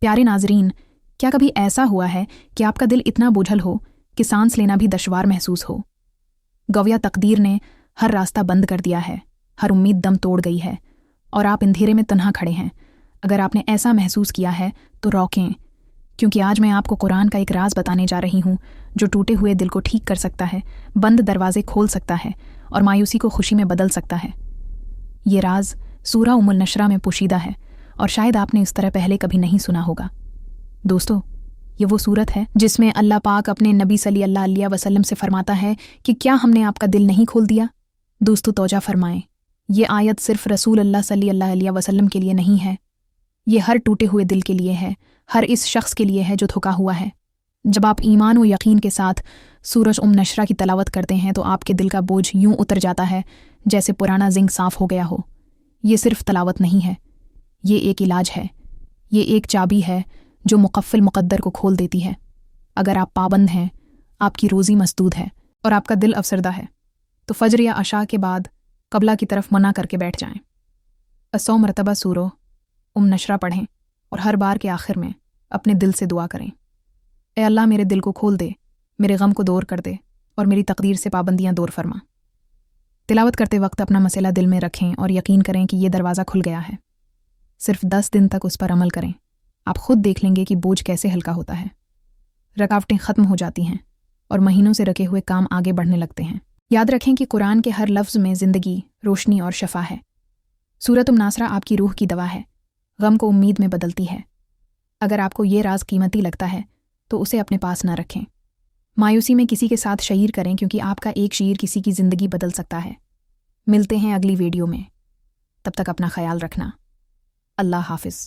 प्यारे नाजरीन, क्या कभी ऐसा हुआ है कि आपका दिल इतना बोझल हो कि सांस लेना भी दुश्वार महसूस हो? गौया तकदीर ने हर रास्ता बंद कर दिया है, हर उम्मीद दम तोड़ गई है और आप अंधेरे में तन्हा खड़े हैं। अगर आपने ऐसा महसूस किया है तो रोकें, क्योंकि आज मैं आपको कुरान का एक राज बताने जा रही हूँ जो टूटे हुए दिल को ठीक कर सकता है, बंद दरवाजे खोल सकता है और मायूसी को खुशी में बदल सकता है। ये राज सूरा उम्मुल नशरा में पोशीदा है और शायद आपने इस तरह पहले कभी नहीं सुना होगा। दोस्तों, ये वो सूरत है जिसमें अल्लाह पाक अपने नबी सल्लल्लाहु अलैहि वसल्लम से फरमाता है कि क्या हमने आपका दिल नहीं खोल दिया? दोस्तों, तौजा फरमाएं, ये आयत सिर्फ रसूल अल्लाह सल्लल्लाहु अलैहि वसल्लम के लिए नहीं है, ये हर टूटे हुए दिल के लिए है, हर इस शख्स के लिए है जो थका हुआ है। जब आप ईमान और यकीन के साथ सूरज नशरा की तलावत करते हैं तो आपके दिल का बोझ यूं उतर जाता है जैसे पुराना जिंक साफ हो गया हो। ये सिर्फ तलावत नहीं है, ये एक इलाज है, ये एक चाबी है जो मुकफ्फिल मुक़द्दर को खोल देती है। अगर आप पाबंद हैं, आपकी रोज़ी मसदूद है और आपका दिल अफसरदा है, तो फजर या अशा के बाद कबला की तरफ मना करके बैठ जाएं। 100 मरतबा सूरो नशरा पढ़ें और हर बार के आखिर में अपने दिल से दुआ करें, ए अल्लाह मेरे दिल को खोल दे, मेरे गम को दूर कर दे और मेरी तकदीर से पाबंदियां दूर फरमा। तिलावत करते वक्त अपना मसला दिल में रखें और यकीन करें कि ये दरवाज़ा खुल गया है। सिर्फ 10 दिन तक उस पर अमल करें, आप खुद देख लेंगे कि बोझ कैसे हल्का होता है, रुकावटें ख़त्म हो जाती हैं और महीनों से रखे हुए काम आगे बढ़ने लगते हैं। याद रखें कि कुरान के हर लफ्ज़ में ज़िंदगी, रोशनी और शफा है। सूरत नासरा आपकी रूह की दवा है, गम को उम्मीद में बदलती है। अगर आपको ये राज कीमती लगता है तो उसे अपने पास न रखें। मायूसी में किसी के साथ शेयर करें, क्योंकि आपका एक शेयर किसी की ज़िंदगी बदल सकता है। मिलते हैं अगली वीडियो में, तब तक अपना ख्याल रखना। अल्लाह हाफिज़।